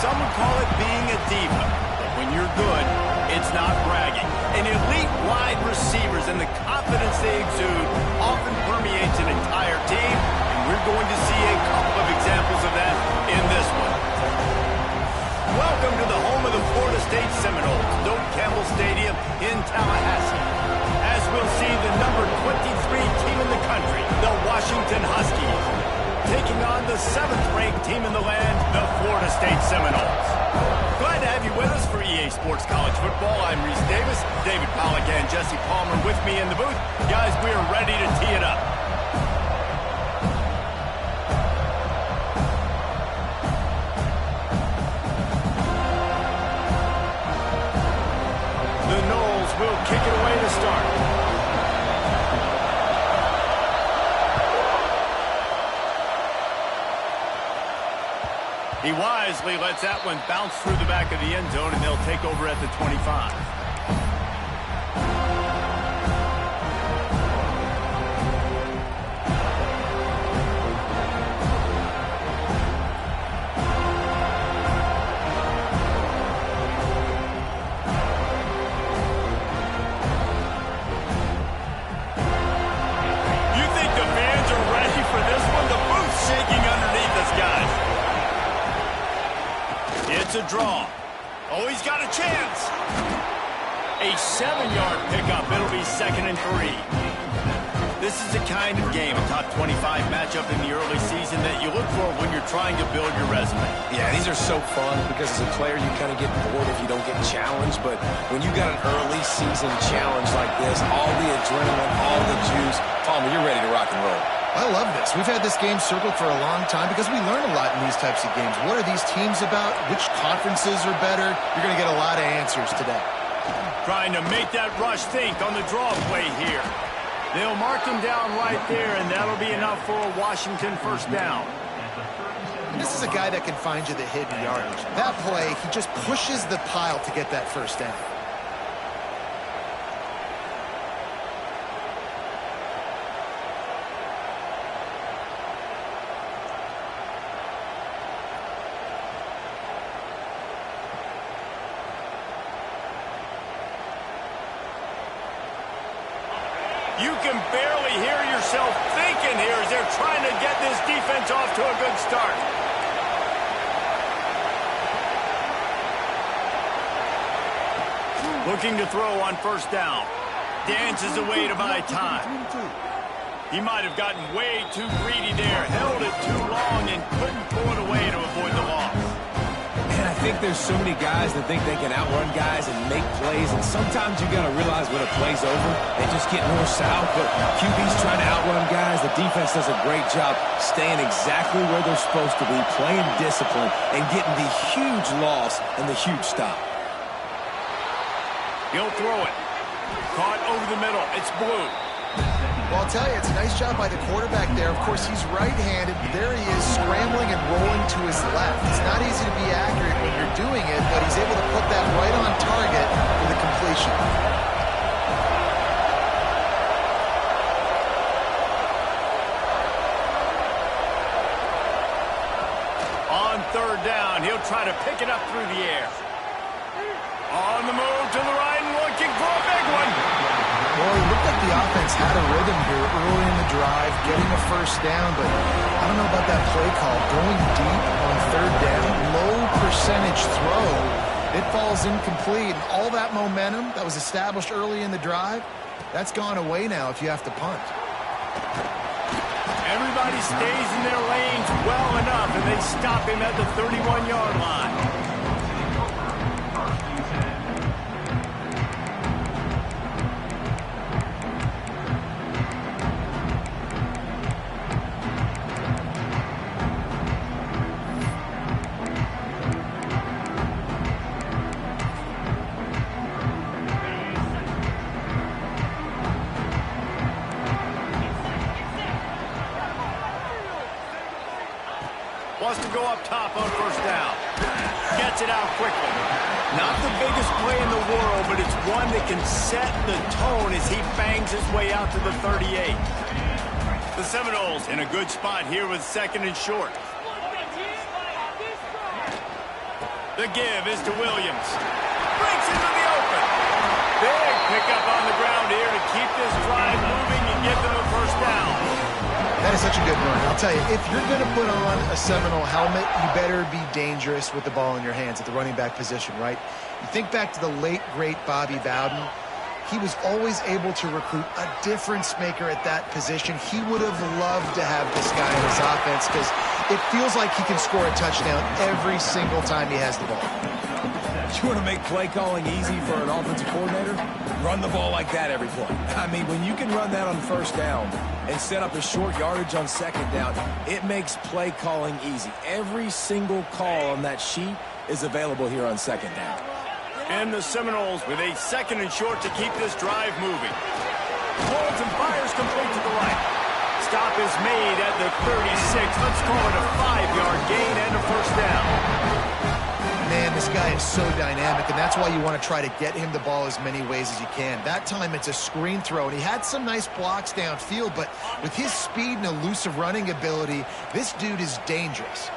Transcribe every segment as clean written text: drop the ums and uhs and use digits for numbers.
Some would call it being a diva. But when you're good, it's not bragging. And elite wide receivers and the confidence they exude often permeates an entire team. And we're going to see a couple of examples of that in this one. Welcome to the home of the Florida State Seminoles, Doak Campbell Stadium in Tallahassee. As we'll see the number 23 team in the country, the Washington Huskies, taking on the 7th-ranked team in the land, the Florida State Seminoles. Glad to have you with us for EA Sports College Football. I'm Reese Davis, David Pollack and Jesse Palmer with me in the booth. Guys, we are ready to tee it up. The Noles will kick it away to start. He wisely lets that one bounce through the back of the end zone, and they'll take over at the 25. You think the fans are ready for this one? The booth's shaking underneath us, guys. It's a draw. Oh, he's got a chance. A 7-yard pickup. It'll be 2nd and 3. This is the kind of game, a top 25 matchup in the early season, that you look for when you're trying to build your resume. Yeah, these are so fun because as a player, you kind of get bored if you don't get challenged. But when you got an early season challenge like this, all the adrenaline, all the juice, Palmer, you're ready to rock and roll. I love this. We've had this game circled for a long time because we learn a lot in these types of games. What are these teams about? Which conferences are better? You're going to get a lot of answers today. Trying to make that rush think on the draw play here. They'll mark him down right there, and that'll be enough for a Washington first down. And this is a guy that can find you the hidden yardage. That play, he just pushes the pile to get that first down. You can barely hear yourself thinking here as they're trying to get this defense off to a good start. Looking to throw on first down. Dances away to buy time. He might have gotten way too greedy there, held it too long, and couldn't pull it away to avoid the loss. And I think there's so many guys that think they can outrun guys and make plays, and sometimes you got to realize when a play's over, they just get north-south, but QB's trying to outrun guys. The defense does a great job staying exactly where they're supposed to be, playing discipline, and getting the huge loss and the huge stop. He'll throw it. Caught over the middle. It's Blue. Well, I'll tell you, it's a nice job by the quarterback there. Of course, he's right-handed. There he is, scrambling and rolling to his left. It's not easy to be accurate when you're doing it, but he's able to put that right on target for the completion. On 3rd down, he'll try to pick it up through the air. On the move to the right and looking for a big one. Well, it looked like the offense had a rhythm here early in the drive, getting a first down, but I don't know about that play call. Going deep on 3rd down, low percentage throw. It falls incomplete. And all that momentum that was established early in the drive, that's gone away now if you have to punt. Everybody stays in their lanes well enough, and they stop him at the 31-yard line. Wants to go up top on first down. Gets it out quickly. Not the biggest play in the world, but it's one that can set the tone as he bangs his way out to the 38. The Seminoles in a good spot here with 2nd and short. The give is to Williams. Breaks into the open. Big pickup on the ground here to keep this drive moving and get them a first down. That is such a good run. I'll tell you, if you're going to put on a Seminole helmet, you better be dangerous with the ball in your hands at the running back position, right? You think back to the late, great Bobby Bowden. He was always able to recruit a difference maker at that position. He would have loved to have this guy in his offense because it feels like he can score a touchdown every single time he has the ball. You want to make play calling easy for an offensive coordinator? Run the ball like that every play. I mean, when you can run that on first down and set up a short yardage on second down, it makes play calling easy. Every single call on that sheet is available here on second down. And the Seminoles with a second and short to keep this drive moving. Holds and fires complete to the right. Stop is made at the 36. Let's call it a 5-yard gain and a first down. Man, this guy is so dynamic, and that's why you want to try to get him the ball as many ways as you can. That time it's a screen throw, and he had some nice blocks downfield, but with his speed and elusive running ability, this dude is dangerous.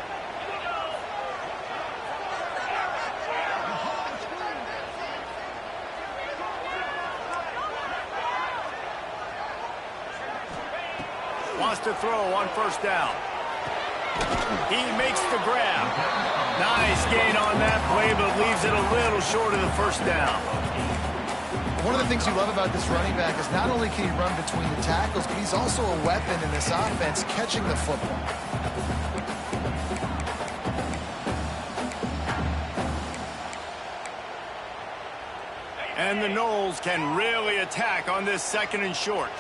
Wants to throw on first down. He makes the grab. Nice gain on that play, but leaves it a little short of the first down. One of the things you love about this running back is not only can he run between the tackles, but he's also a weapon in this offense catching the football. And the Noles can really attack on this second and short.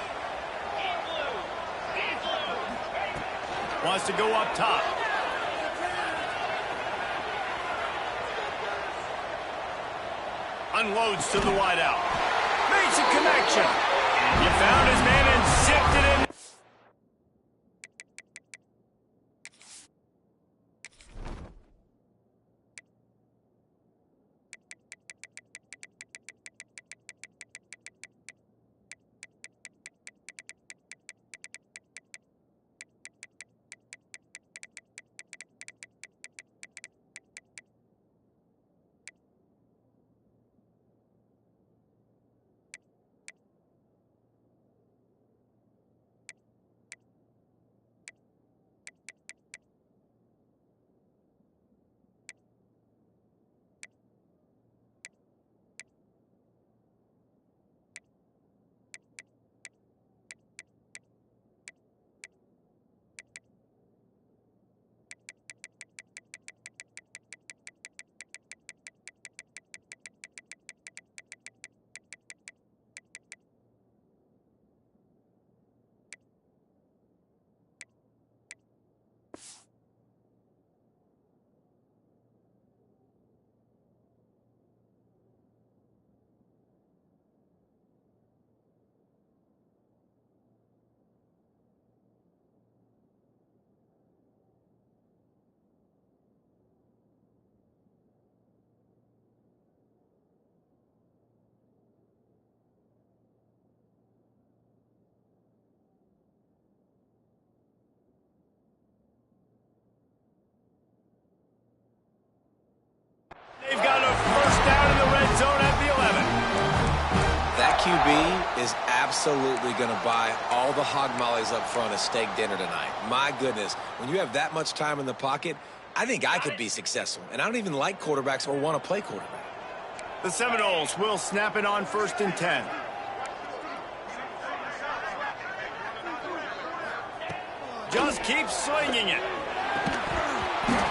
Wants to go up top. Unloads to the wideout. Makes a connection. You found his man and zipped it in. They've got a first down in the red zone at the 11. That QB is absolutely going to buy all the hog mollies up front at steak dinner tonight. My goodness, when you have that much time in the pocket, I think I could be successful. And I don't even like quarterbacks or want to play quarterback. The Seminoles will snap it on first and 10. Just keep slinging it.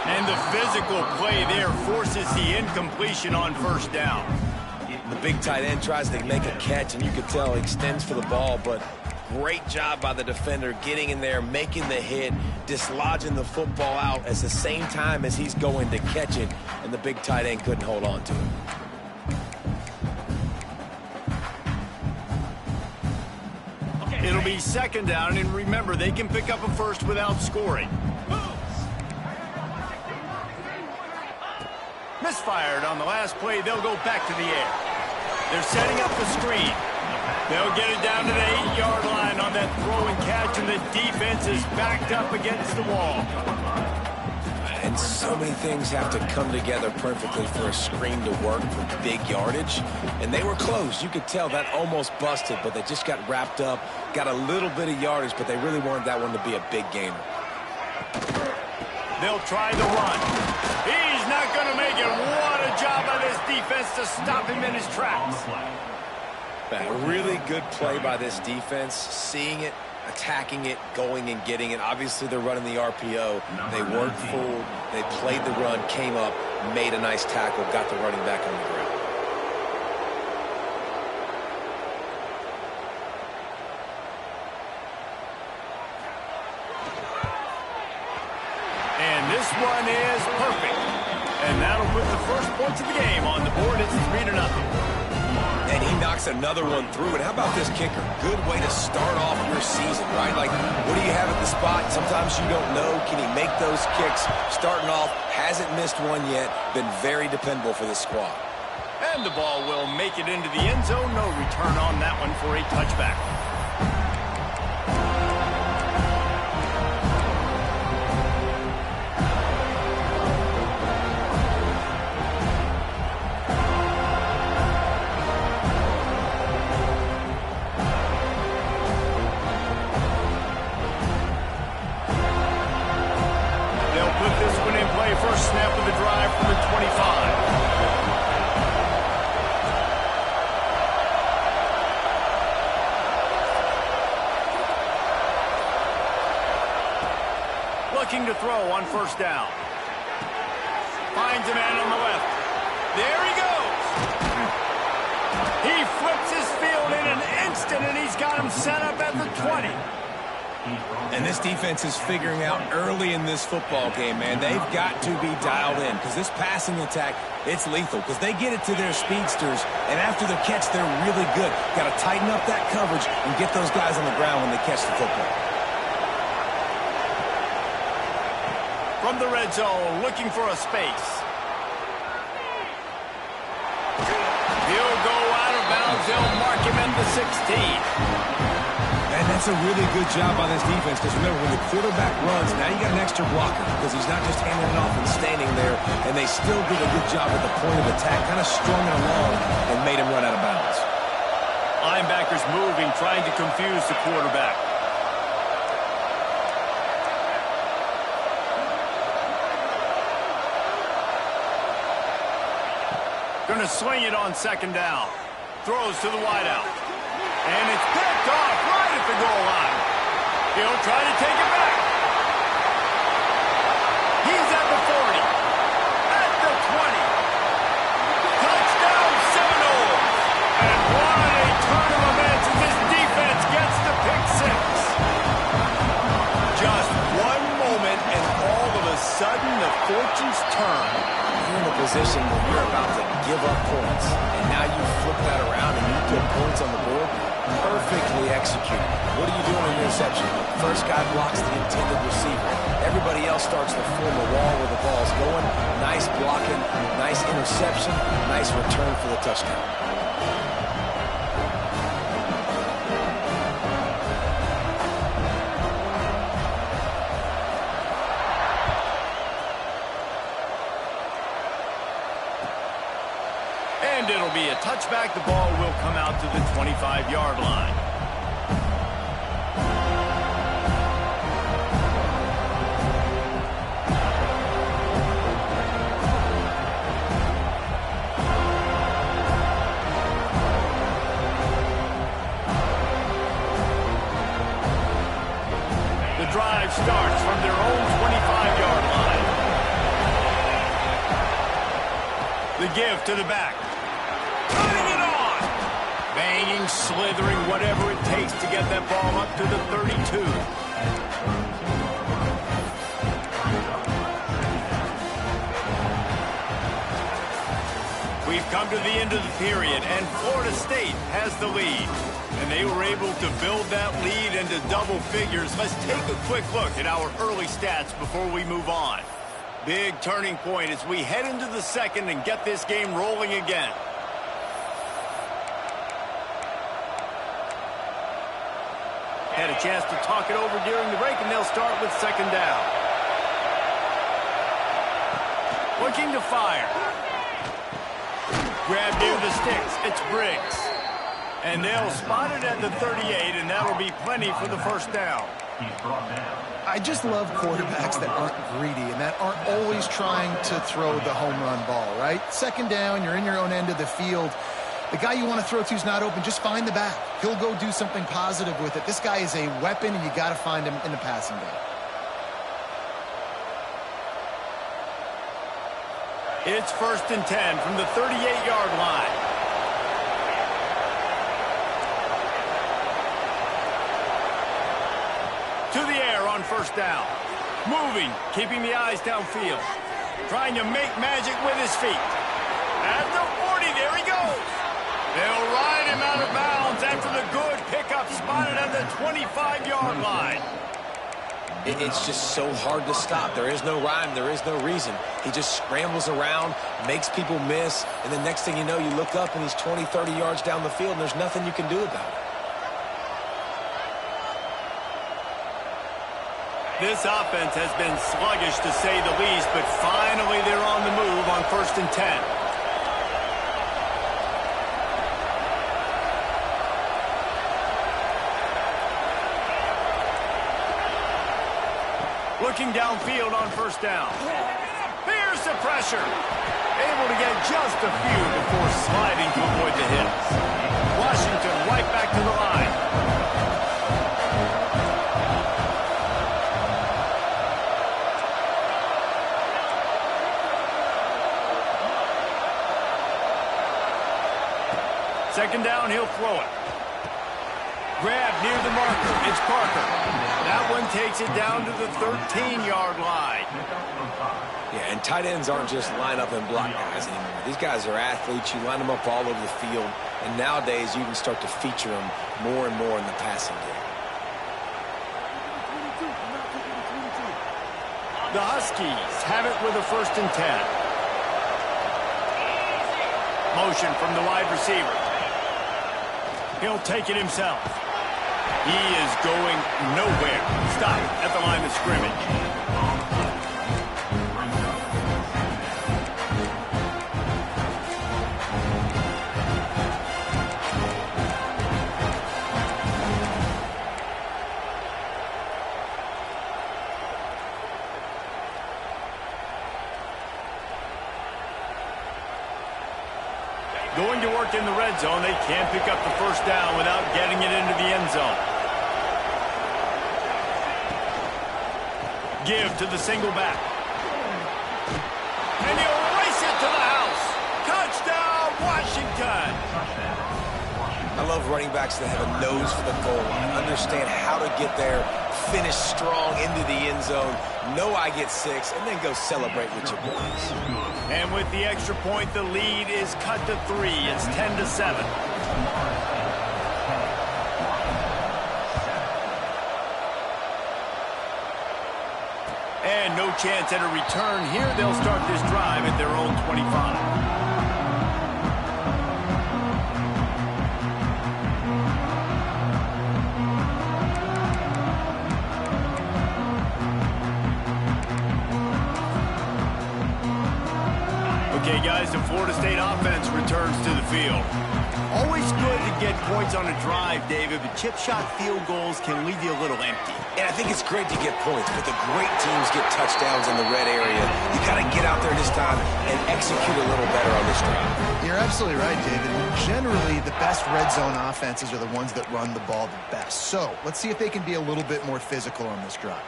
And the physical play there forces the incompletion on first down. The big tight end tries to make a catch, and you can tell he extends for the ball, but great job by the defender getting in there, making the hit, dislodging the football out at the same time as he's going to catch it, and the big tight end couldn't hold on to it. It'll be second down, and remember, they can pick up a first without scoring. Misfired on the last play. They'll go back to the air. They're setting up the screen. They'll get it down to the 8-yard line on that throw and catch, and the defense is backed up against the wall. And And so many things have to come together perfectly for a screen to work for big yardage. And they were close. You could tell that almost busted, but they just got wrapped up, got a little bit of yardage, but they really wanted that one to be a big gainer. They'll try the run. He's not going to make it. What a job by this defense to stop him in his tracks. A really good play by this defense, seeing it, attacking it, going and getting it. Obviously, they're running the RPO. They weren't fooled. They played the run, came up, made a nice tackle, got the running back on the ground. And this one is perfect. And that'll put the first points of the game on the board. It's 3-0. And he knocks another one through. And how about this kicker? Good way to start off your season, right? Like, what do you have at the spot? Sometimes you don't know. Can he make those kicks? Starting off, hasn't missed one yet. Been very dependable for this squad. And the ball will make it into the end zone. No return on that one for a touchback. First snap of the drive from the 25. Looking to throw on first down. Finds a man on the left. There he goes. He flips his field in an instant, and he's got him set up at the 20. And this defense is figuring out early in this football game, man, they've got to be dialed in because this passing attack, it's lethal because they get it to their speedsters, and after the catch, they're really good. Got to tighten up that coverage and get those guys on the ground when they catch the football. From the red zone, looking for a space. He'll go out of bounds. They'll mark him at the 16. And that's a really good job by this defense because remember, when the quarterback runs, now you got an extra blocker because he's not just handing it off and standing there, and they still did a good job at the point of attack, kind of strung it along and made him run out of bounds. Linebackers moving, trying to confuse the quarterback. Going to swing it on second down. Throws to the wideout. And it's picked off right at the goal line. He'll try to take it back. He's at the 40. At the 20. Touchdown Seminoles. And what a turn of events as this defense gets the pick six. Just one moment and all of a sudden the fortunes turn. You're in a position where you're about to give up points. And now you flip that around and you put points on the board. Perfectly executed. What do you do on an interception? First guy blocks the intended receiver. Everybody else starts to form a wall where the ball's going. Nice blocking, nice interception, nice return for the touchdown. And it'll be a touchback. The ball will come out to the 25-yard line. The drive starts from their own 25-yard line. The give to the back. Putting it on! Banging, slithering, whatever it takes to get that ball up to the 32. We've come to the end of the period, and Florida State has the lead. And they were able to build that lead into double figures. Let's take a quick look at our early stats before we move on. Big turning point as we head into the second and get this game rolling again. Had a chance to talk it over during the break, and they'll start with second down. Looking to fire. Grab near the sticks. It's Briggs. And they'll spot it at the 38, and that'll be plenty for the first down. I just love quarterbacks that aren't greedy and that aren't always trying to throw the home run ball, right? Second down, you're in your own end of the field. The guy you want to throw to is not open. Just find the back. He'll go do something positive with it. This guy is a weapon, and you got to find him in the passing game. It's 1st and 10 from the 38-yard line. To the air on 1st down. Moving, keeping the eyes downfield. Trying to make magic with his feet. At the 40, there he goes. They'll ride him out of bounds after the good pickup spotted at the 25-yard line. It's just so hard to stop. There is no rhyme. There is no reason. He just scrambles around, makes people miss, and the next thing you know, you look up and he's 20, 30 yards down the field, and there's nothing you can do about it. This offense has been sluggish to say the least, but finally they're on the move on 1st and 10. Looking downfield on 1st down. Here's the pressure. Able to get just a few before sliding to avoid the hits. Washington right back to the line. Second down, he'll throw it. Grab near the marker. It's Parker. That one takes it down to the 13-yard line. Yeah, and tight ends aren't just line up and block guys anymore. These guys are athletes. You line them up all over the field. And nowadays, you can start to feature them more and more in the passing game. The Huskies have it with a 1st and 10. Motion from the wide receiver. He'll take it himself. He is going nowhere. Stop at the line of scrimmage. Going to work in the red zone. They can't pick up the 1st down without getting it into the end zone. Give to the single back. And he'll race it to the house. Touchdown, Washington. I love running backs that have a nose for the goal line, understand how to get there, finish strong into the end zone, know I get 6, and then go celebrate with your boys. And with the extra point, the lead is cut to 3. It's 10-7. And no chance at a return here. They'll start this drive at their own 25. Okay, guys, the Florida State offense returns to the field. Always good to get points on a drive, David, but chip shot field goals can leave you a little empty. And I think it's great to get points, but the great teams get touchdowns in the red area. You got to get out there this time and execute a little better on this drive. You're absolutely right, David. Generally, the best red zone offenses are the ones that run the ball the best. So let's see if they can be a little bit more physical on this drive.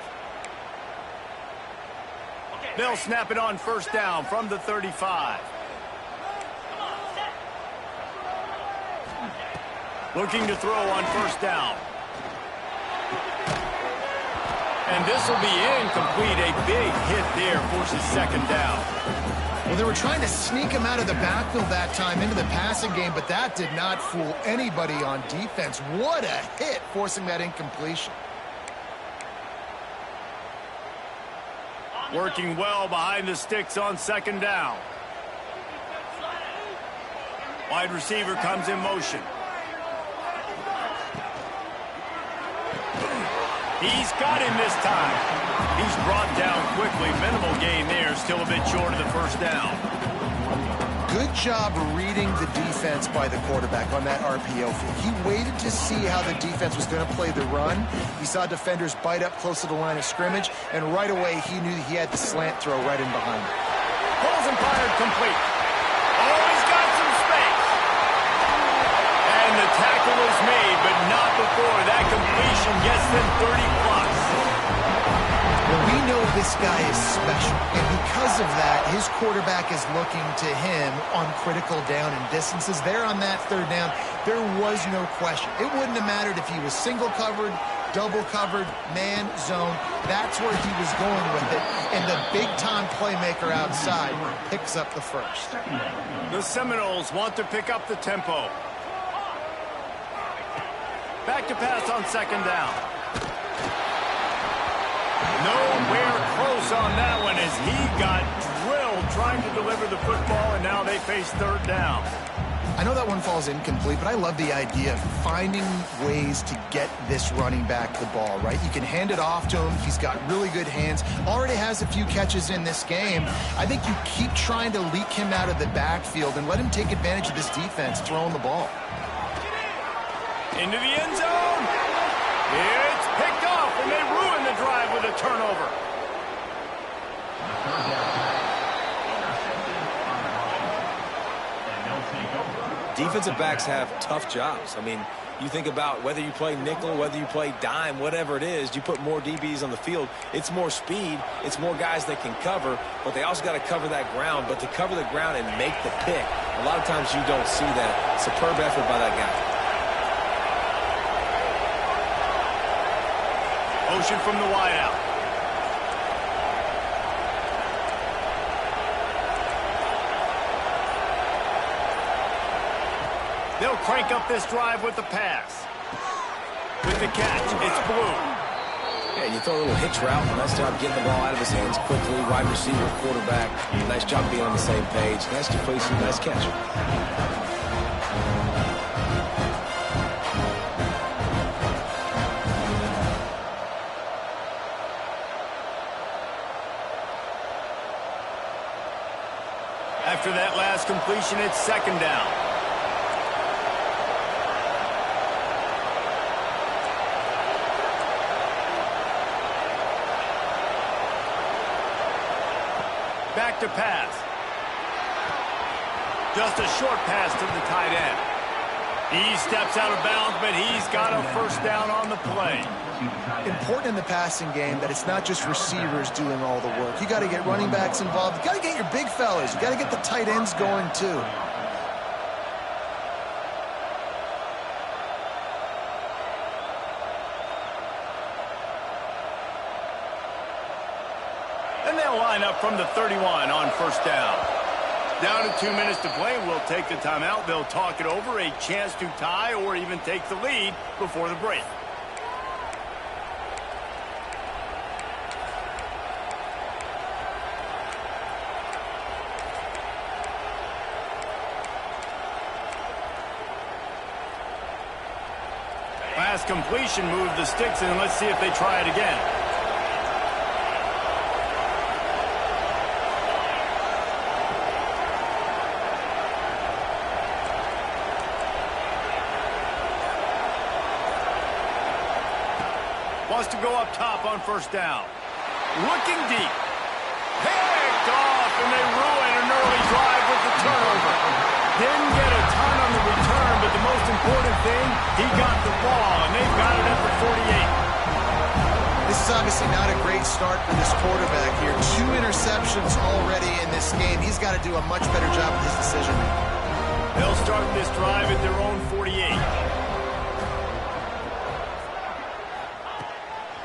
They'll snap it on 1st down from the 35. Looking to throw on 1st down. And this will be incomplete. A big hit there forces 2nd down. Well, they were trying to sneak him out of the backfield that time into the passing game, but that did not fool anybody on defense. What a hit, forcing that incompletion. Working well behind the sticks on 2nd down. Wide receiver comes in motion. He's got him this time. He's brought down quickly. Minimal gain there. Still a bit short of the first down. Good job reading the defense by the quarterback on that RPO field. He waited to see how the defense was going to play the run. He saw defenders bite up close to the line of scrimmage, and right away he knew he had the slant throw right in behind him. Pulls and fired complete. Oh, he's got some space. And the tackle is made, but not before that completion gets them 30-plus. Well, we know this guy is special, and because of that, his quarterback is looking to him on critical down and distances. There on that third down, there was no question. It wouldn't have mattered if he was single covered, double covered, man, zone. That's where he was going with it, and the big-time playmaker outside picks up the first. The Seminoles want to pick up the tempo. Back to pass on second down. Nowhere close on that one as he got drilled trying to deliver the football, and now they face third down. I know that one falls incomplete, but I love the idea of finding ways to get this running back the ball, right? You can hand it off to him. He's got really good hands. Already has a few catches in this game. I think you keep trying to leak him out of the backfield and let him take advantage of this defense throwing the ball. Into the end zone. It's picked off, and they ruin the drive with a turnover. Defensive backs have tough jobs. I mean, you think about whether you play nickel, whether you play dime, whatever it is, you put more DBs on the field. It's more speed. It's more guys that can cover, but they also got to cover that ground. But to cover the ground and make the pick, a lot of times you don't see that. Superb effort by that guy. Motion from the wideout. They'll crank up this drive with the pass. With the catch, it's Blue. Yeah, and you throw a little hitch route. Nice job getting the ball out of his hands quickly. Wide receiver, quarterback. Nice job being on the same page. Nice completion, nice catch. After that last completion, it's second down. Back to pass. Just a short pass to the tight end. He steps out of bounds, but he's got a first down on the play. Important in the passing game that it's not just receivers doing all the work. You got to get running backs involved. You got to get your big fellas. You got to get the tight ends going too. And they'll line up from the 31 on first down. Down to 2 minutes to play. We'll take the timeout. They'll talk it over. A chance to tie or even take the lead before the break. Pass completion, move the sticks, and let's see if they try it again. Wants to go up top on first down. Looking deep. Picked off, and they ruin an early drive with the turnover. Didn't get a ton on the return, but the most important thing, he got the ball, and they've got it at the 48. This is obviously not a great start for this quarterback here. 2 interceptions already in this game. He's got to do a much better job with his decision. They'll start this drive at their own 48.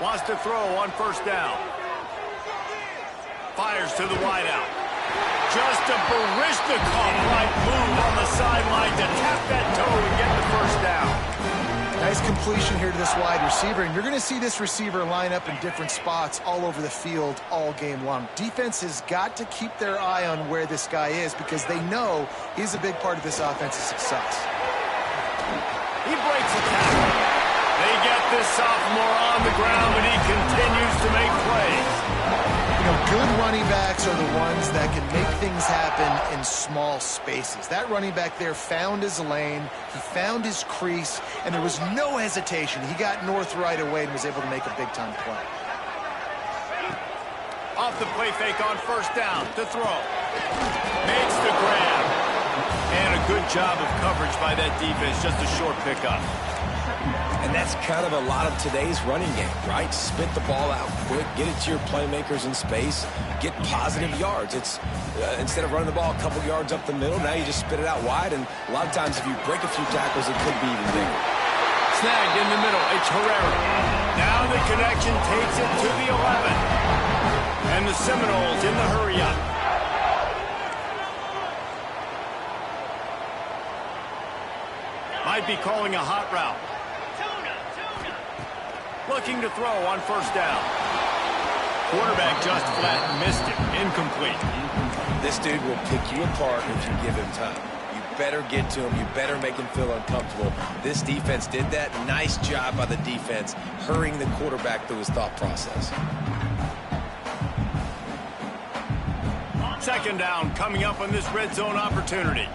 Wants to throw on first down. Fires to the wideout. Just a Barishnikov-like move on the sideline to tap that toe and get the first down. Nice completion here to this wide receiver, and you're going to see this receiver line up in different spots all over the field all game long. Defense has got to keep their eye on where this guy is because they know he's a big part of this offense's success. He breaks a tackle. They get this sophomore on the ground, but he continues to make plays. You know, good running backs are the ones that can make things happen in small spaces. That running back there found his lane, he found his crease, and there was no hesitation. He got north right away and was able to make a big-time play. Off the play fake on first down to throw. Makes the grab. And a good job of coverage by that defense, just a short pickup. And that's kind of a lot of today's running game, right? Spit the ball out quick, get it to your playmakers in space, get positive yards. It's instead of running the ball a couple yards up the middle, now you just spit it out wide, and a lot of times if you break a few tackles, it could be even bigger. Snagged in the middle, it's Herrera. Now the connection takes it to the 11. And the Seminoles in the hurry-up. Might be calling a hot route. Looking to throw on first down. Quarterback just flat missed it. Incomplete. This dude will pick you apart if you give him time. You better get to him. You better make him feel uncomfortable. This defense did that. Nice job by the defense, hurrying the quarterback through his thought process. Second down coming up on this red zone opportunity.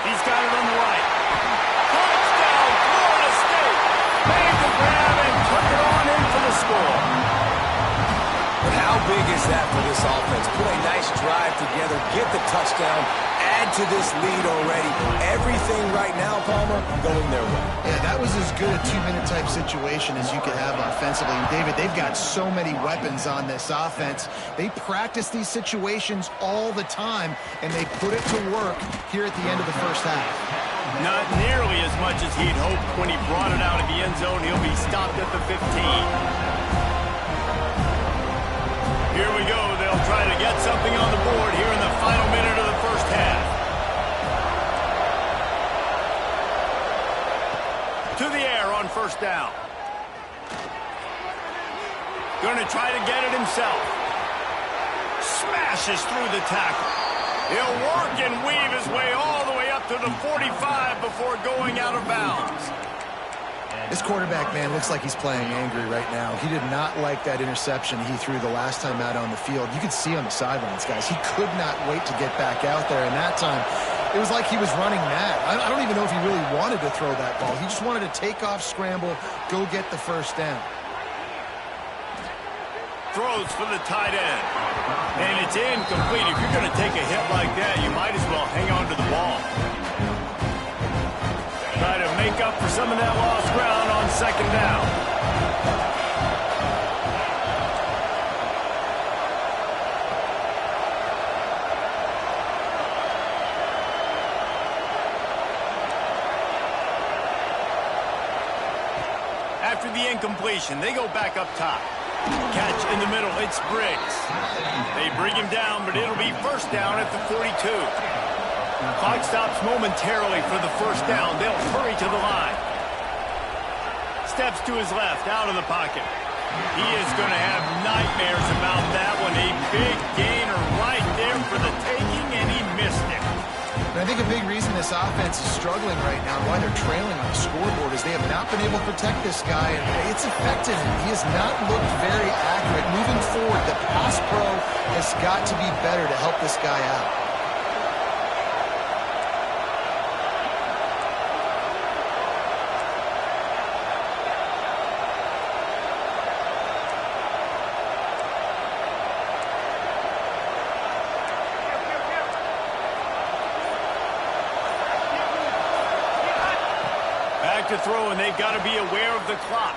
He's got it on the right. Touchdown, Florida State. Made the grab and took it on in for the score. But how big is that for this offense? Put a nice drive together, get the touchdown, add to this lead already. Everything right now, Palmer, going their way. Yeah, that was as good a two-minute type situation as you could have offensively. And David, they've got so many weapons on this offense. They practice these situations all the time, and they put it to work here at the end of the first half. Not nearly as much as he'd hoped when he brought it out of the end zone. He'll be stopped at the 15. Here we go. They'll try to get something on the board here in the final minute of the first half. To the air on first down. Going to try to get it himself. Smashes through the tackle. He'll work and weave his way all the way up to the 45 before going out of bounds. This quarterback, man, looks like he's playing angry right now. He did not like that interception he threw the last time out on the field. You could see on the sidelines, guys. He could not wait to get back out there, and that time it was like he was running mad. I don't even know if he really wanted to throw that ball. He just wanted to take off, scramble, go get the first down. Throws for the tight end. And it's incomplete. If you're going to take a hit like that, you might as well hang on to the ball. Try to make up for some of that lost ground on second down. After the incompletion, they go back up top. Catch in the middle, it's Briggs. They bring him down, but it'll be first down at the 42. Clock stops momentarily for the first down. They'll hurry to the line. Steps to his left, out of the pocket. He is going to have nightmares about that one. A big gainer right there for the taking, and he missed it. And I think a big reason this offense is struggling right now, why they're trailing on the scoreboard, is they have not been able to protect this guy, and it's affected him. He has not looked very accurate. Moving forward, the pass pro has got to be better to help this guy out. To throw, and they've got to be aware of the clock.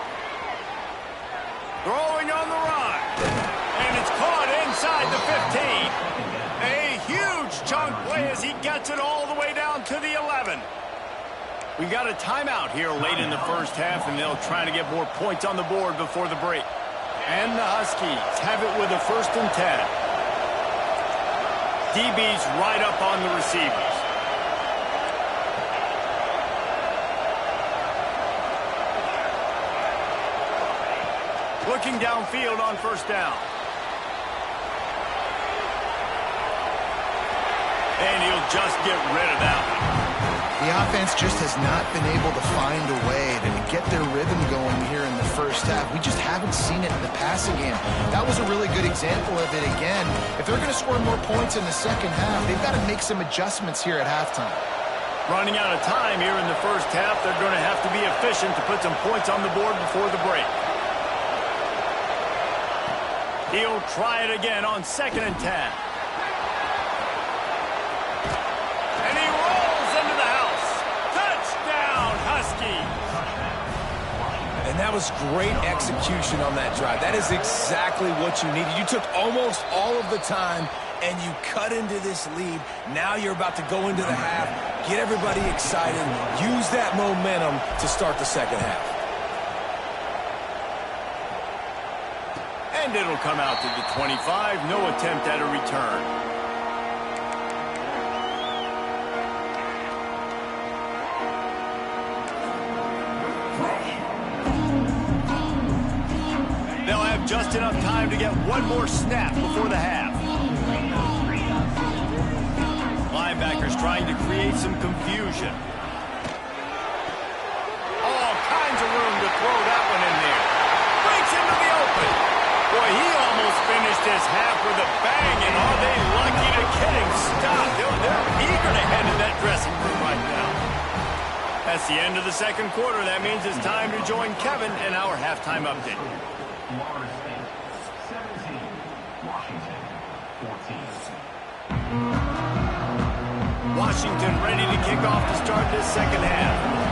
Throwing on the run, and it's caught inside the 15. A huge chunk play as he gets it all the way down to the 11. We got a timeout here late in the first half, and they'll try to get more points on the board before the break. And the Huskies have it with a 1st and 10. DB's right up on the receivers. Looking downfield on first down. And he'll just get rid of that one. The offense just has not been able to find a way to get their rhythm going here in the first half. We just haven't seen it in the passing game. That was a really good example of it again. If they're going to score more points in the second half, they've got to make some adjustments here at halftime. Running out of time here in the first half, they're going to have to be efficient to put some points on the board before the break. He'll try it again on 2nd and 10. And he rolls into the house. Touchdown, Huskies. And that was great execution on that drive. That is exactly what you needed. You took almost all of the time, and you cut into this lead. Now you're about to go into the half, get everybody excited, use that momentum to start the second half. And it'll come out to the 25. No attempt at a return. They'll have just enough time to get one more snap before the half. Linebackers trying to create some confusion. All kinds of room to throw that one in there. Breaks into the open. Boy, he almost finished his half with a bang, and are they lucky to get him stopped. They're eager to head to that dressing room right now. That's the end of the second quarter. That means it's time to join Kevin in our halftime update. Florida State 17, Washington 14. Washington ready to kick off to start this second half.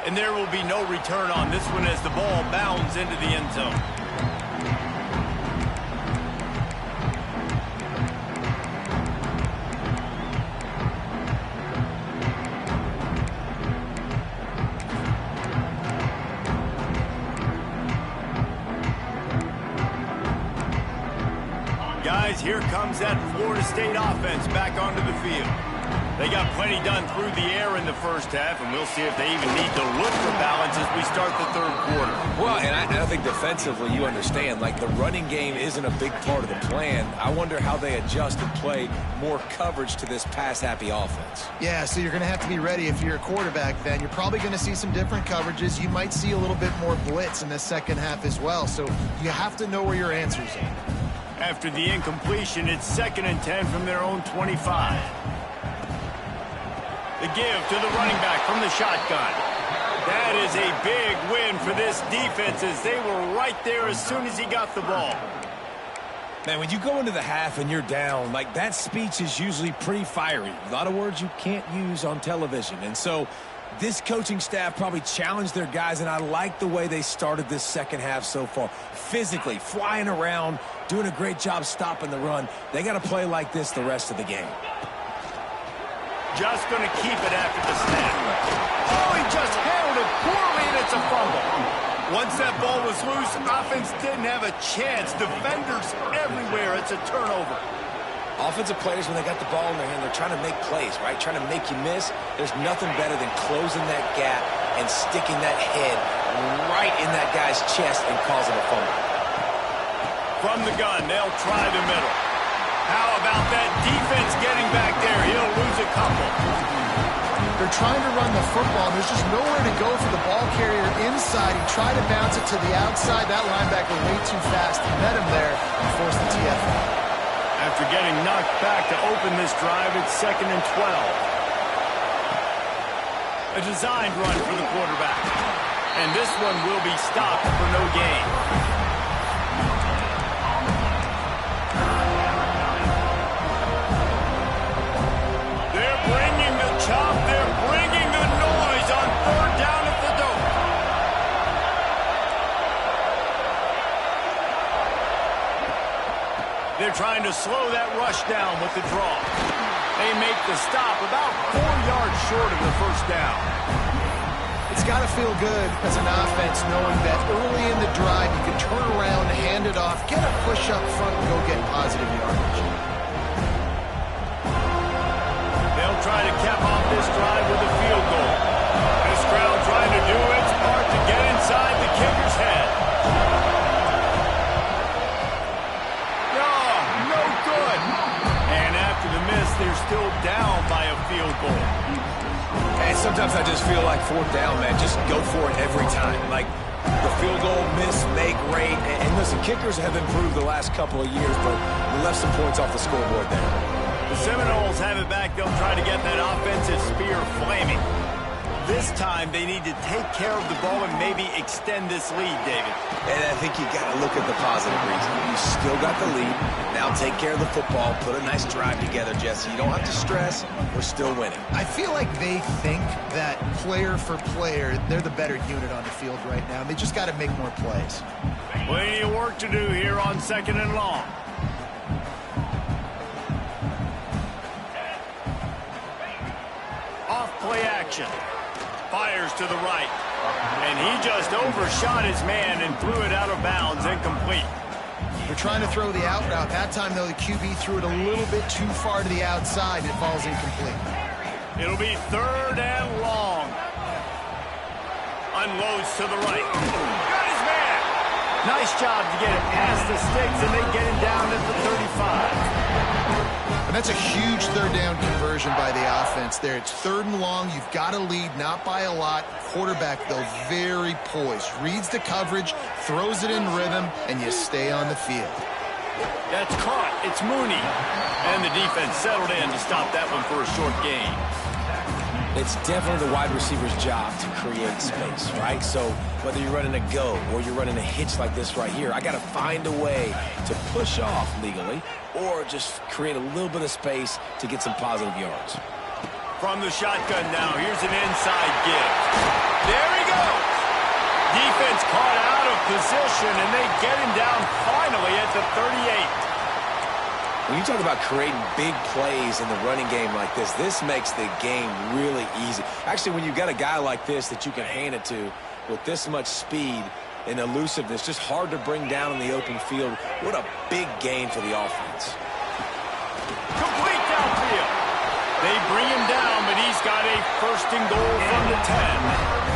And there will be no return on this one as the ball bounds into the end zone. Guys, here comes that Florida State offense back onto the field. They got plenty done through the air in the first half, and we'll see if they even need to look for balance as we start the third quarter. Well, and I think defensively, you understand, like the running game isn't a big part of the plan. I wonder how they adjust and play more coverage to this pass-happy offense. Yeah, so you're going to have to be ready if you're a quarterback then. You're probably going to see some different coverages. You might see a little bit more blitz in the second half as well, so you have to know where your answers are. After the incompletion, it's 2nd and 10 from their own 25. The give to the running back from the shotgun. That is a big win for this defense as they were right there as soon as he got the ball. Man, when you go into the half and you're down, like that speech is usually pretty fiery. A lot of words you can't use on television. And so this coaching staff probably challenged their guys, and I like the way they started this second half so far. Physically, flying around, doing a great job stopping the run. They got to play like this the rest of the game. Just going to keep it after the snap. Oh, he just handled it poorly, and it's a fumble. Once that ball was loose, offense didn't have a chance. Defenders everywhere. It's a turnover. Offensive players, when they got the ball in their hand, they're trying to make plays, right? Trying to make you miss. There's nothing better than closing that gap and sticking that head right in that guy's chest and causing a fumble. From the gun, they'll try the middle. How about that defense getting back there? He'll lose a couple. They're trying to run the football. There's just nowhere to go for the ball carrier inside. He tried to bounce it to the outside. That linebacker way too fast. He met him there and forced the TFL. After getting knocked back to open this drive, it's 2nd and 12. A designed run for the quarterback. And this one will be stopped for no gain. Chop, they're bringing the noise on 3rd down at the Dome. They're trying to slow that rush down with the draw. They make the stop about 4 yards short of the first down. It's got to feel good as an offense knowing that early in the drive you can turn around, hand it off, get a push up front, and go get positive yardage. They'll try to cap off this drive with a field goal. This crowd trying to do its part to get inside the kicker's head. Oh, still down by a field goal. And sometimes I just feel like fourth down, man, just go for it every time. Like the field goal miss, make rate. And listen, kickers have improved the last couple of years, but we left some points off the scoreboard there. The Seminoles have it back. They'll try to get that offensive spear flaming. This time, they need to take care of the ball and maybe extend this lead, David. And I think you got to look at the positive reason. You still got the lead. Now take care of the football. Put a nice drive together, Jesse. You don't have to stress. We're still winning. I feel like they think that player for player, they're the better unit on the field right now. They just got to make more plays. Plenty of work to do here on 2nd and long. Off play action. Fires to the right. And he just overshot his man and threw it out of bounds, incomplete. They're trying to throw the out route. That time, though, the QB threw it a little bit too far to the outside. It falls incomplete. It'll be 3rd and long. Unloads to the right. Got his man. Nice job to get it past the sticks, and they get him down at the 35. And that's a huge 3rd down conversion by the offense there. It's 3rd and long. You've got to lead, not by a lot. Quarterback, though, very poised. Reads the coverage, throws it in rhythm, and you stay on the field. That's caught. It's Mooney. And the defense settled in to stop that one for a short gain. It's definitely the wide receiver's job to create space, right? So whether you're running a go or you're running a hitch like this right here, I got to find a way to push off legally or just create a little bit of space to get some positive yards. From the shotgun now, here's an inside give. There he goes. Defense caught out of position, and they get him down finally at the 38. When you talk about creating big plays in the running game like this makes the game really easy. Actually, when you've got a guy like this that you can hand it to with this much speed and elusiveness, just hard to bring down in the open field. What a big gain for the offense. Complete downfield. They bring him down, but he's got a 1st and goal from the 10.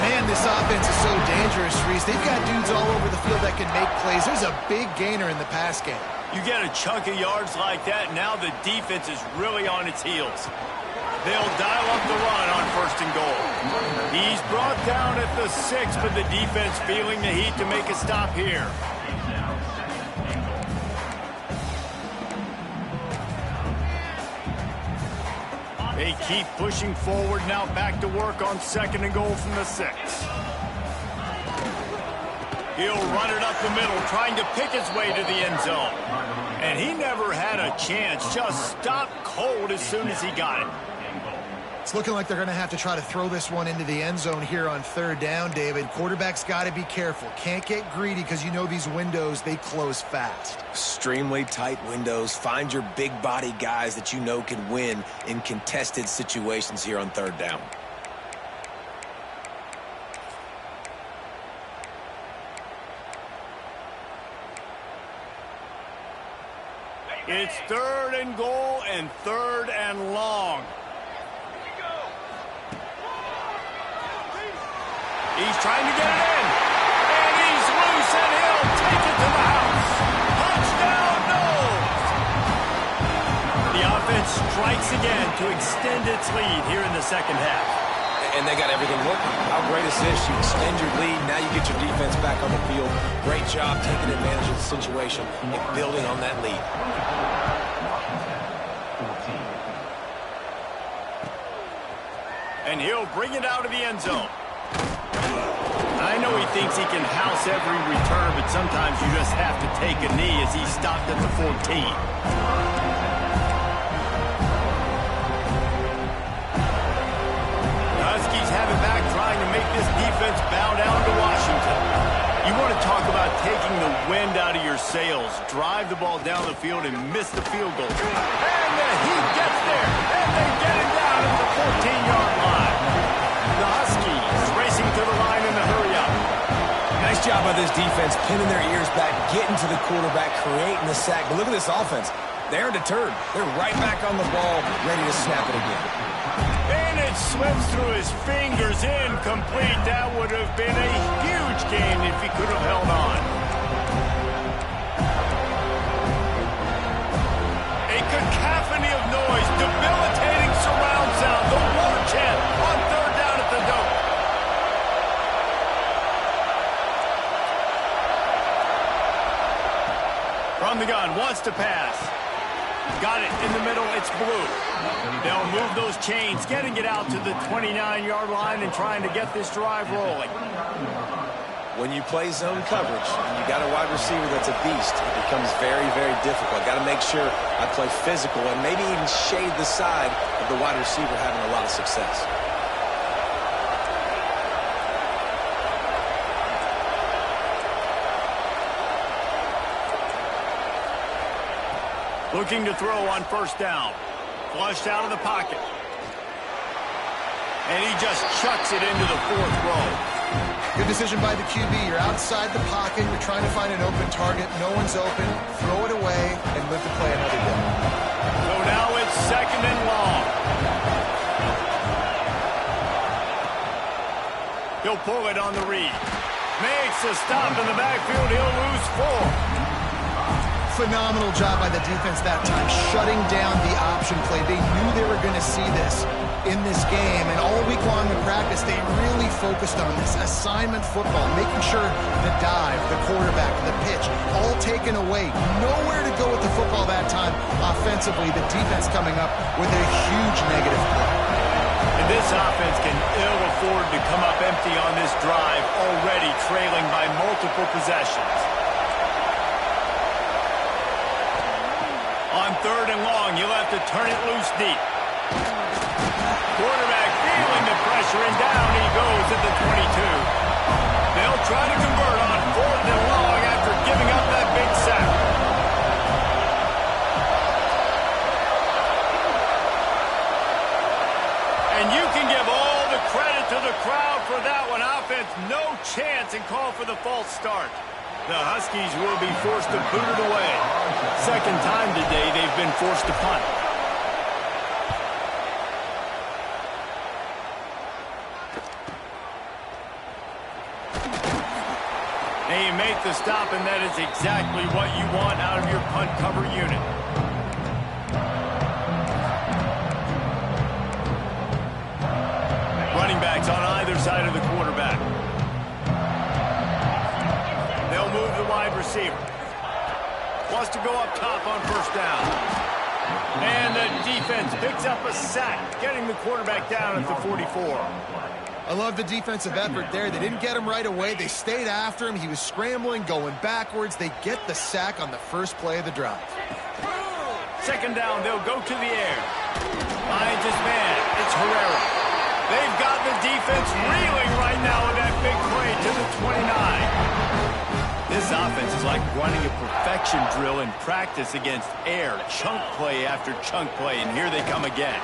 Man, this offense is so dangerous, Reese. They've got dudes all over the field that can make plays. There's a big gainer in the pass game. You get a chunk of yards like that, now the defense is really on its heels. They'll dial up the run on 1st and goal. He's brought down at the 6, but the defense feeling the heat to make a stop here. They keep pushing forward now, back to work on 2nd and goal from the 6. He'll run it up the middle, trying to pick his way to the end zone. And he never had a chance, just stopped cold as soon as he got it. It's looking like they're going to have to try to throw this one into the end zone here on 3rd down, David. Quarterback's got to be careful. Can't get greedy because you know these windows, they close fast. Extremely tight windows. Find your big body guys that you know can win in contested situations here on 3rd down. It's 3rd and goal and 3rd and long. He's trying to get it in. And he's loose, and he'll take it to the house. Touchdown, Knowles! The offense strikes again to extend its lead here in the 2nd half. And they got everything working. How great is this? You extend your lead, now you get your defense back on the field. Great job taking advantage of the situation and building on that lead. And he'll bring it out of the end zone. I know he thinks he can house every return, but sometimes you just have to take a knee as he's stopped at the 14. The Huskies have it back, trying to make this defense bow down to Washington. You want to talk about taking the wind out of your sails. Drive the ball down the field and miss the field goal. And the Heat gets there, and they get him down at the 14-yard line. The Huskies racing to the line in the hurry-up. Nice job by this defense, pinning their ears back, getting to the quarterback, creating the sack. But look at this offense. They aren't deterred. They're right back on the ball, ready to snap it again. And it slips through his fingers, incomplete. That would have been a huge gain if he could have held on. A cacophony cacophony of noise, debilitating surround sound, the war chant on third down at the dope. From the gun, wants to pass. Got it in the middle, it's blue. They'll move those chains, getting it out to the 29-yard line and trying to get this drive rolling. When you play zone coverage and you got a wide receiver that's a beast, it becomes very, very difficult. Got to make sure I play physical and maybe even shade the side of the wide receiver having a lot of success. Looking to throw on first down. Flushed out of the pocket. And he just chucks it into the fourth row. Good decision by the QB. You're outside the pocket. You're trying to find an open target. No one's open. Throw it away and live to play another day. So now it's second and long. He'll pull it on the read. Makes a stop in the backfield. He'll lose 4. Phenomenal job by the defense that time, shutting down the option play. They knew they were going to see this in this game, and all week long in practice, they really focused on this assignment football, making sure the dive, the quarterback, the pitch, all taken away. Nowhere to go with the football that time. Offensively, the defense coming up with a huge negative play. And this offense can ill afford to come up empty on this drive, already trailing by multiple possessions. On third and long, you'll have to turn it loose deep. Quarterback feeling the pressure, and down he goes at the 22. They'll try to convert on fourth and long after giving up that big sack. And you can give all the credit to the crowd for that one. Offense, no chance, and call for the false start. The Huskies will be forced to boot it away. Second time today they've been forced to punt. And you make the stop, and that is exactly what you want out of your punt cover unit. Running backs on either side of the quarterback. They'll move the wide receiver. Wants to go up top on first down. And the defense picks up a sack, getting the quarterback down at the 44. I love the defensive effort there. They didn't get him right away. They stayed after him. He was scrambling, going backwards. They get the sack on the first play of the drive. Second down, they'll go to the air. Finds his man. It's Herrera. They've got the defense reeling right now with that big play to the 29. This offense is like running a perfection drill in practice against air. Chunk play after chunk play, and here they come again.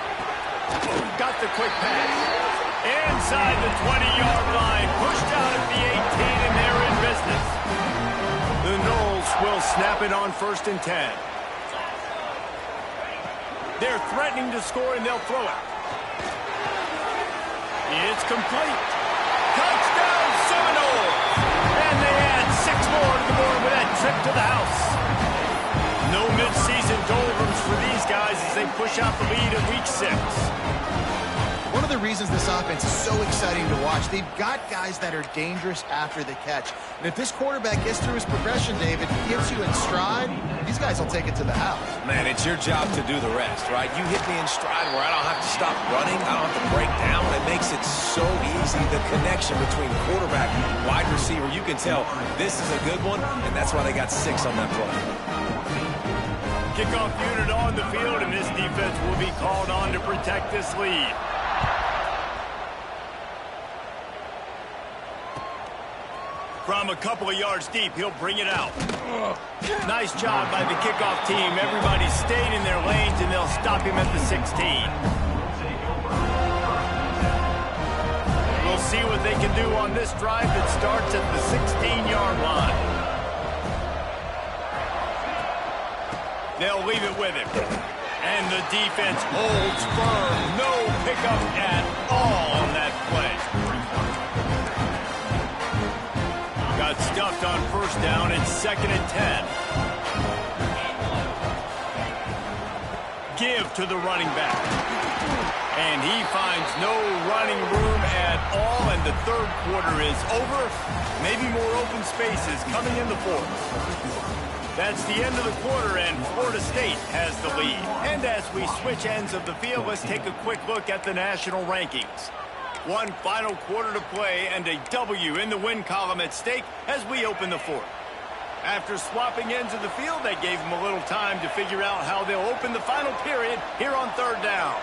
Got the quick pass. Inside the 20-yard line. Pushed out at the 18, and they're in business. The Noles will snap it on first and 10. They're threatening to score, and they'll throw it. It's complete. Touchdown, Seminoles! And they add 6 more to the board with that trip to the house. No midseason doldrums for these guys as they push out the lead in week 6. One of the reasons this offense is so exciting to watch, they've got guys that are dangerous after the catch. And if this quarterback gets through his progression, David, gets you in stride, these guys will take it to the house. Man, it's your job to do the rest, right? You hit me in stride where I don't have to stop running. I don't have to break down. It makes it so easy. The connection between quarterback and wide receiver, you can tell this is a good one, and that's why they got 6 on that play. Kickoff unit on the field, and this defense will be called on to protect this lead. From a couple of yards deep, he'll bring it out. Nice job by the kickoff team. Everybody stayed in their lanes, and they'll stop him at the 16. We'll see what they can do on this drive that starts at the 16-yard line. They'll leave it with him. And the defense holds firm. No pickup at all on that play. Got stuffed on first down. It's second and 10. give to the running back. And he finds no running room at all, and the third quarter is over. Maybe more open spaces coming in the fourth. That's the end of the quarter, and Florida State has the lead. And as we switch ends of the field, let's take a quick look at the national rankings. One final quarter to play, and a W in the win column at stake as we open the fourth. After swapping ends of the field, that gave them a little time to figure out how they'll open the final period here on third down.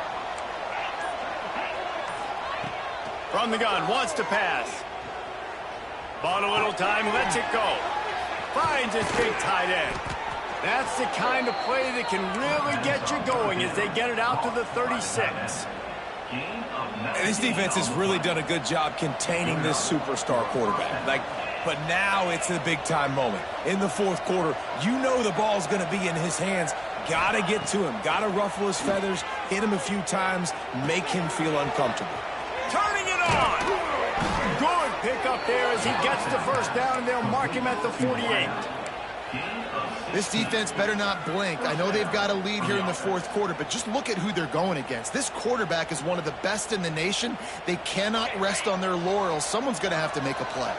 From the gun, wants to pass. Bought a little time, lets it go. Finds his big tight end. That's the kind of play that can really get you going as they get it out to the 36. This defense has really done a good job containing this superstar quarterback. But now it's a big-time moment. In the fourth quarter, you know the ball's going to be in his hands. Got to get to him. Got to ruffle his feathers, hit him a few times, make him feel uncomfortable. Turning it on. Good pick up there as he gets the first down, and they'll mark him at the 48. This defense better not blink. I know they've got a lead here in the fourth quarter, but just look at who they're going against. This quarterback is one of the best in the nation. They cannot rest on their laurels. Someone's going to have to make a play.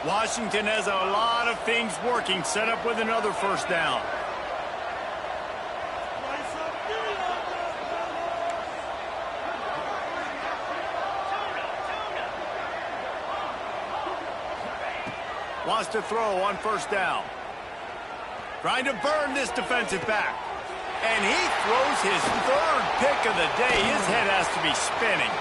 Washington has a lot of things working, set up with another first down. Wants to throw on first down. Trying to burn this defensive back. And he throws his third pick of the day. His head has to be spinning.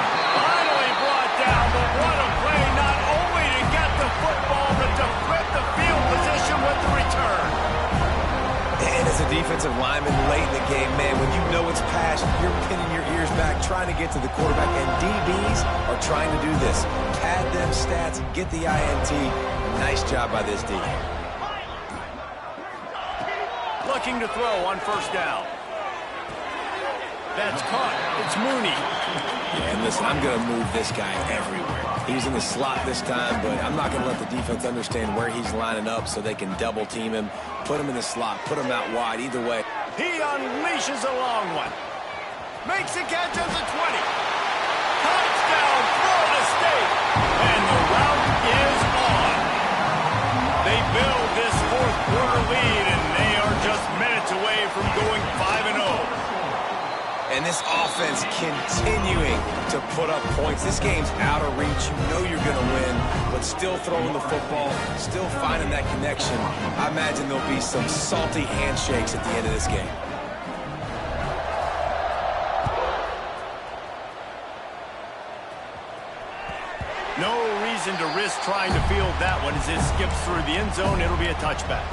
Finally brought down, but what a play, not only to get the football, but to flip the field position with the return. And as a defensive lineman late in the game, man, when you know it's passed, you're pinning your ears back, trying to get to the quarterback, and DBs are trying to do this. Pad them stats, get the INT. Nice job by this D. Looking to throw on first down. That's caught. It's Mooney. Yeah, and listen, I'm going to move this guy everywhere. He's in the slot this time, but I'm not going to let the defense understand where he's lining up so they can double team him, put him in the slot, put him out wide, either way. He unleashes a long one. Makes a catch at the 20. Touchdown, Florida State. And the route is on. They build this fourth quarter lead, and they are just minutes away from going 5-0. And this offense continuing to put up points. This game's out of reach. You know you're going to win, but still throwing the football, still finding that connection. I imagine there'll be some salty handshakes at the end of this game. No reason to risk trying to field that one as it skips through the end zone. It'll be a touchback.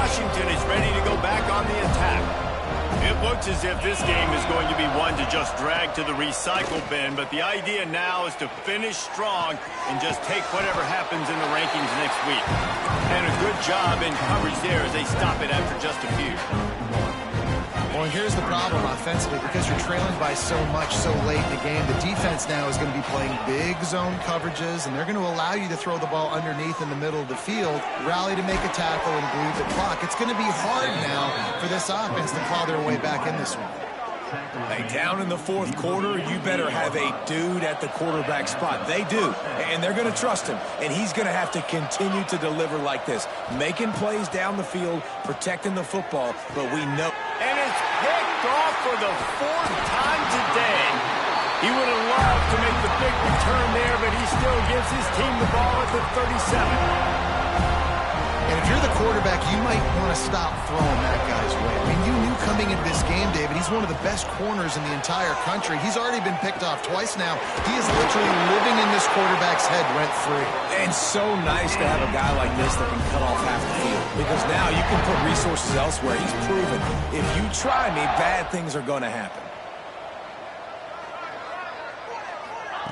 Washington is ready to go back on the attack. It looks as if this game is going to be one to just drag to the recycle bin, but the idea now is to finish strong and just take whatever happens in the rankings next week. And a good job in coverage there as they stop it after just a few. Well, here's the problem offensively. Because you're trailing by so much so late in the game, the defense now is going to be playing big zone coverages, and they're going to allow you to throw the ball underneath in the middle of the field, rally to make a tackle, and bleed the clock. It's going to be hard now for this offense to claw their way back in this one. Hey, down in the fourth quarter, you better have a dude at the quarterback spot. They do, and they're going to trust him, and he's going to have to continue to deliver like this, making plays down the field, protecting the football, but we know. And it's picked off for the fourth time today. He would have loved to make the big return there, but he still gives his team the ball at the 37. And if you're the quarterback, you might want to stop throwing that guy's way. I mean, you knew coming into this game, David, he's one of the best corners in the entire country. He's already been picked off twice now. He is literally living in this quarterback's head rent-free. And so nice to have a guy like this that can cut off half the field. Because now you can put resources elsewhere. He's proven, if you try me, bad things are going to happen.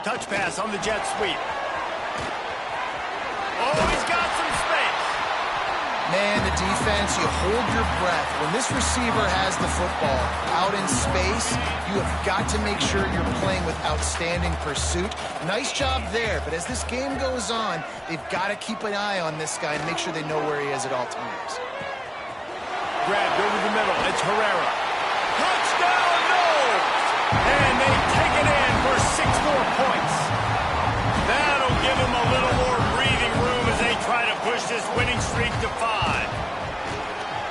Touch pass on the jet sweep. Oh, he's got some space. Man, the defense, you hold your breath. When this receiver has the football out in space, you have got to make sure you're playing with outstanding pursuit. Nice job there, but as this game goes on, they've got to keep an eye on this guy and make sure they know where he is at all times. Grabbed over the middle. It's Herrera. Touchdown, no! And they take it in for 6 more points. That'll give them a little more breathing room as they try to push this winning streak to 5.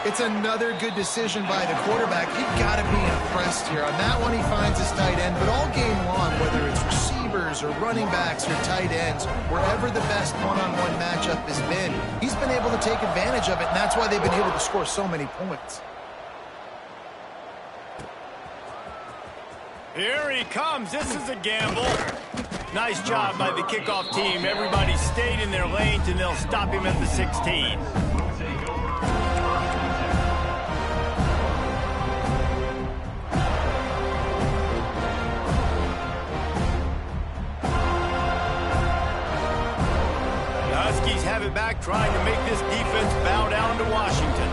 It's another good decision by the quarterback. You've got to be impressed here. On that one, he finds his tight end, but all game long, whether it's receivers or running backs or tight ends, wherever the best one-on-one matchup has been, he's been able to take advantage of it, and that's why they've been able to score so many points. Here he comes. This is a gamble. Nice job by the kickoff team. Everybody stayed in their lanes, and they'll stop him at the 16. Huskies have it back, trying to make this defense bow down to Washington.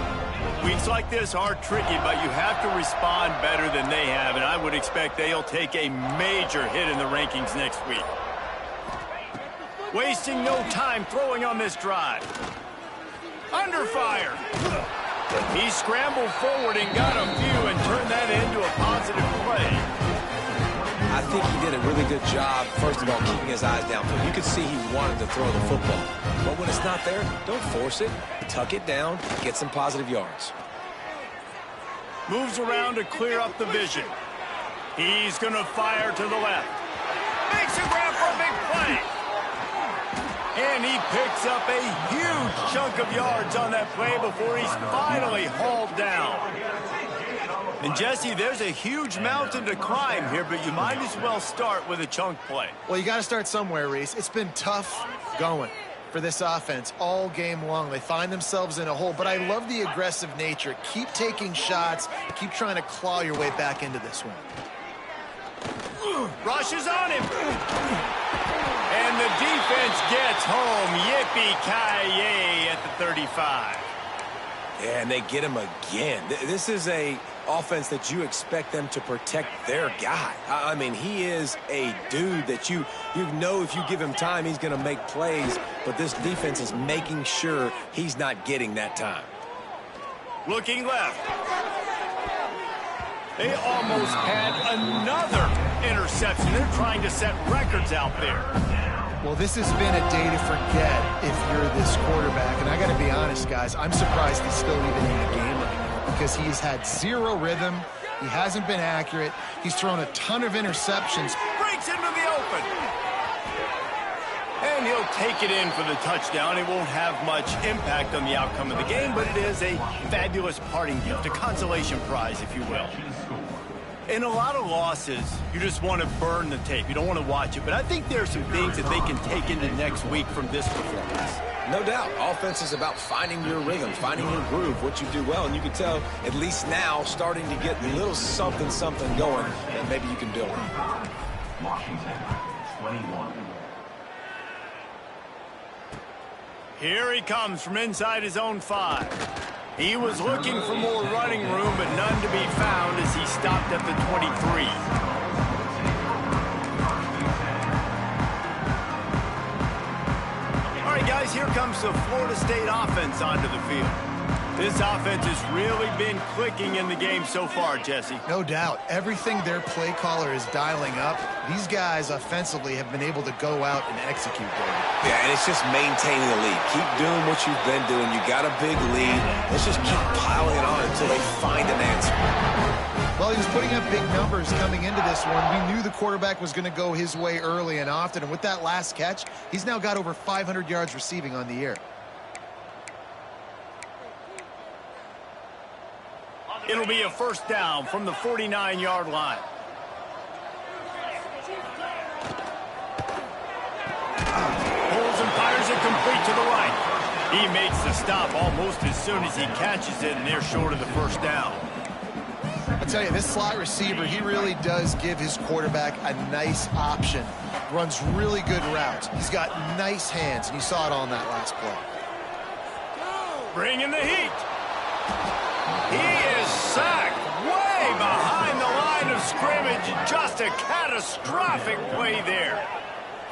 Weeks like this are tricky, but you have to respond better than they have, and I would expect they'll take a major hit in the rankings next week. Wasting no time throwing on this drive. Under fire. He scrambled forward and got a few and turned that into a positive play. I think he did a really good job, first of all, keeping his eyes downfield. You could see he wanted to throw the football. But when it's not there, don't force it. Tuck it down, get some positive yards. Moves around to clear up the vision. He's going to fire to the left. Makes a grab for a big play. And he picks up a huge chunk of yards on that play before he's finally hauled down. And, Jesse, there's a huge mountain to climb here, but you might as well start with a chunk play. Well, you got to start somewhere, Reese. It's been tough going for this offense all game long. They find themselves in a hole, but I love the aggressive nature. Keep taking shots. Keep trying to claw your way back into this one. Rushes on him. And the defense gets home. Yippee-ki-yay at the 35. Yeah, and they get him again. This is a offense that you expect them to protect their guy. I mean, he is a dude that you know if you give him time, he's going to make plays, but this defense is making sure he's not getting that time. Looking left. They almost had another interception. They're trying to set records out there. Well, this has been a day to forget if you're this quarterback. And I got to be honest, guys, I'm surprised he's still even in the game right now because he's had zero rhythm. He hasn't been accurate. He's thrown a ton of interceptions. Breaks into the open. And he'll take it in for the touchdown. It won't have much impact on the outcome of the game, but it is a fabulous parting gift, a consolation prize, if you will. In a lot of losses, you just want to burn the tape. You don't want to watch it. But I think there are some things that they can take into next week from this performance. No doubt. Offense is about finding your rhythm, finding your groove, what you do well. And you can tell, at least now, starting to get a little something going that maybe you can build on. Washington, 21. Here he comes from inside his own 5. He was looking for more running room, but none to be found as he stopped at the 23. All right, guys, here comes the Florida State offense onto the field. This offense has really been clicking in the game so far, Jesse. No doubt. Everything their play caller is dialing up, these guys offensively have been able to go out and execute there. Yeah, and it's just maintaining the lead. Keep doing what you've been doing. You got a big lead. Let's just keep piling it on until they find an answer. Well, he was putting up big numbers coming into this one. We knew the quarterback was going to go his way early and often, and with that last catch, he's now got over 500 yards receiving on the year. It'll be a first down from the 49-yard line. Pulls and fires it complete to the right. He makes the stop almost as soon as he catches it, and they're short of the first down. I tell you, this slot receiver, he really does give his quarterback a nice option. Runs really good routes. He's got nice hands, and you saw it all in that last play. Bringing the heat. He is sacked way behind the line of scrimmage. Just a catastrophic play there.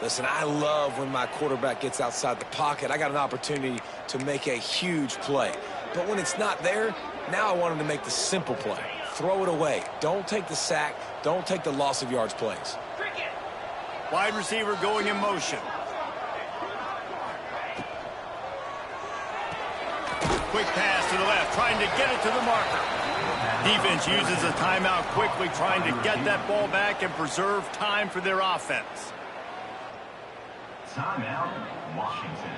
Listen, I love when my quarterback gets outside the pocket. I got an opportunity to make a huge play. But when it's not there, now I want him to make the simple play. Throw it away. Don't take the sack. Don't take the loss of yards plays. Wide receiver going in motion. Quick pass to the left, trying to get it to the marker. Defense uses a timeout quickly, trying to get that ball back and preserve time for their offense. Timeout, Washington.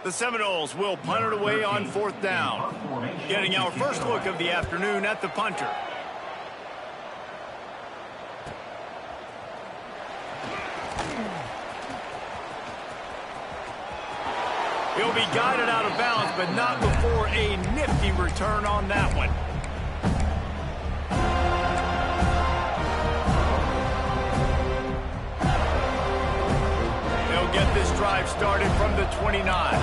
The Seminoles will punt it away on 4th down. Getting our first look of the afternoon at the punter. He'll be guided out of bounds, but not before a nifty return on that one. They'll get this drive started from the 29.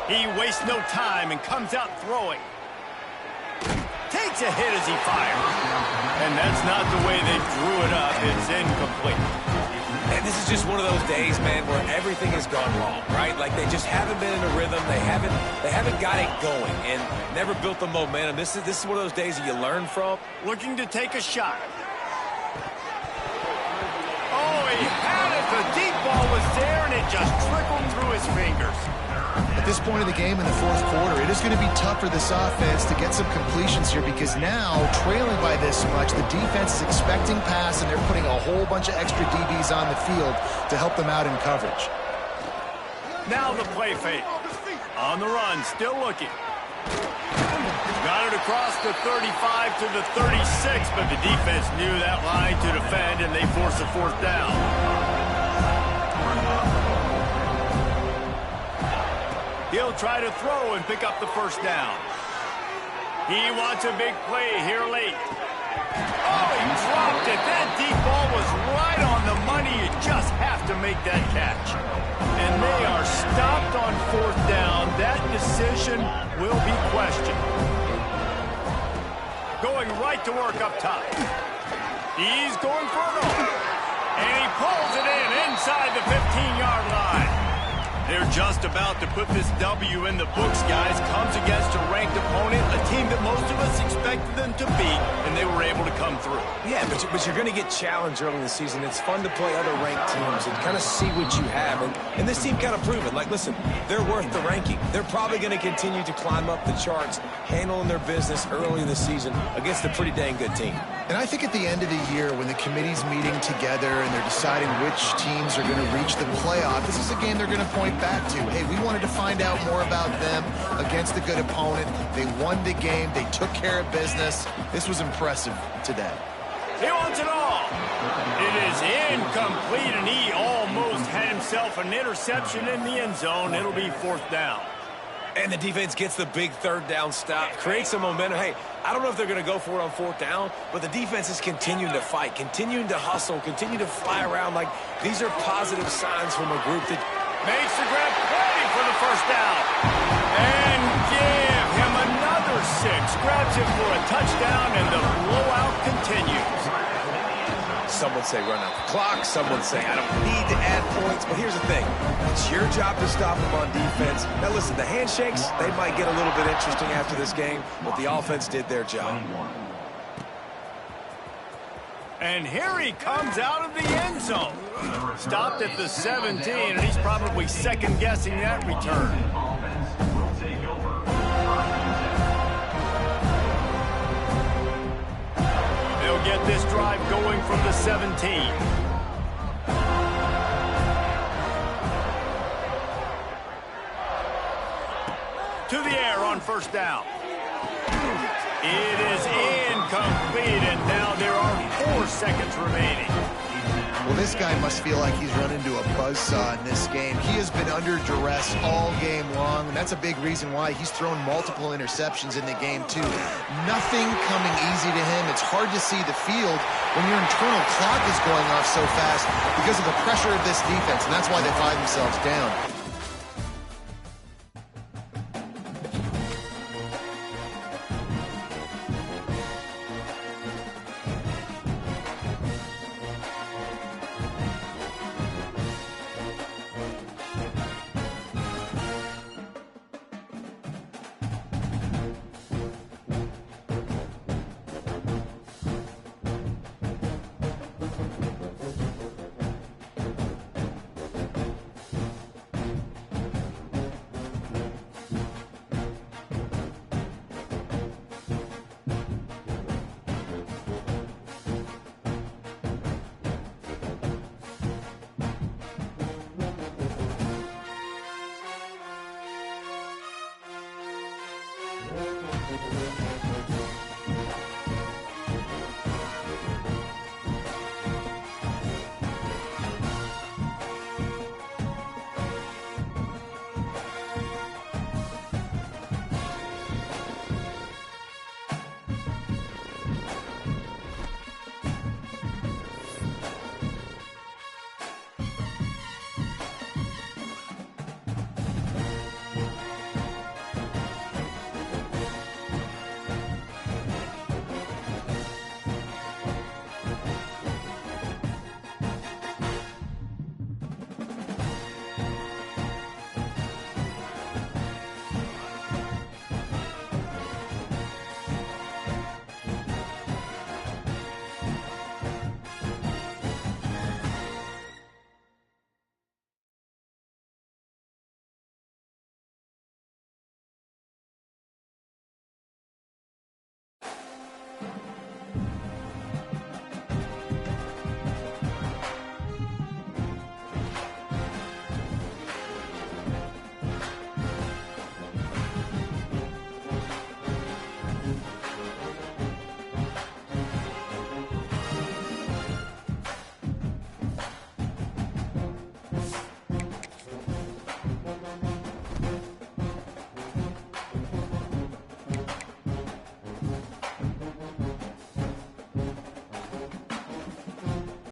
He wastes no time and comes out throwing. Takes a hit as he fires. And that's not the way they drew it up. It's incomplete. And this is just one of those days, man, where everything has gone wrong, right? Like they just haven't been in a rhythm. They haven't got it going and never built the momentum. This is one of those days that you learn from. Looking to take a shot. Oh, he had it. The deep ball was there, and it just trickled through his fingers. At this point of the game in the fourth quarter, it is going to be tough for this offense to get some completions here because now, trailing by this much, the defense is expecting pass, and they're putting a whole bunch of extra DBs on the field to help them out in coverage. Now the play fake. On the run, still looking. Got it across the 35 to the 36, but the defense knew that line to defend, and they force a 4th down. He'll try to throw and pick up the first down. He wants a big play here late. Oh, he dropped it. That deep ball was right on the money. You just have to make that catch. And they are stopped on 4th down. That decision will be questioned. Going right to work up top. He's going for it all. And he pulls it in inside the 15-yard line. They're just about to put this W in the books, guys. Comes against a ranked opponent, a team that most of us expected them to beat, and they were able to come through. Yeah, but you're going to get challenged early in the season. It's fun to play other ranked teams and kind of see what you have. And this team kind of proven, like, listen, they're worth the ranking. They're probably going to continue to climb up the charts, handling their business early in the season against a pretty dang good team. And I think at the end of the year, when the committee's meeting together and they're deciding which teams are going to reach the playoff, this is a game they're going to point back to. Hey, we wanted to find out more about them against a good opponent. They won the game. They took care of business. This was impressive today. He wants it all. It is incomplete, and he almost had himself an interception in the end zone. It'll be 4th down. And the defense gets the big 3rd down stop, creates some momentum. Hey, I don't know if they're going to go for it on 4th down, but the defense is continuing to fight, continuing to hustle, continue to fly around. Like, these are positive signs from a group that makes the grab, ready for the first down. And give him another 6. Grabs him for a touchdown, and the blowout continues. Some would say run out the clock. Some would say I don't need to add points. But here's the thing. It's your job to stop them on defense. Now, listen, the handshakes, they might get a little bit interesting after this game, but the offense did their job. And here he comes out of the end zone. Stopped at the 17, and he's probably second-guessing that return. They'll get this drive going from the 17. To the air on first down. It is incomplete, and now there are 4 seconds remaining. Well, this guy must feel like he's run into a buzzsaw in this game. He has been under duress all game long, and that's a big reason why he's thrown multiple interceptions in the game, too. Nothing coming easy to him. It's hard to see the field when your internal clock is going off so fast because of the pressure of this defense, and that's why they find themselves down.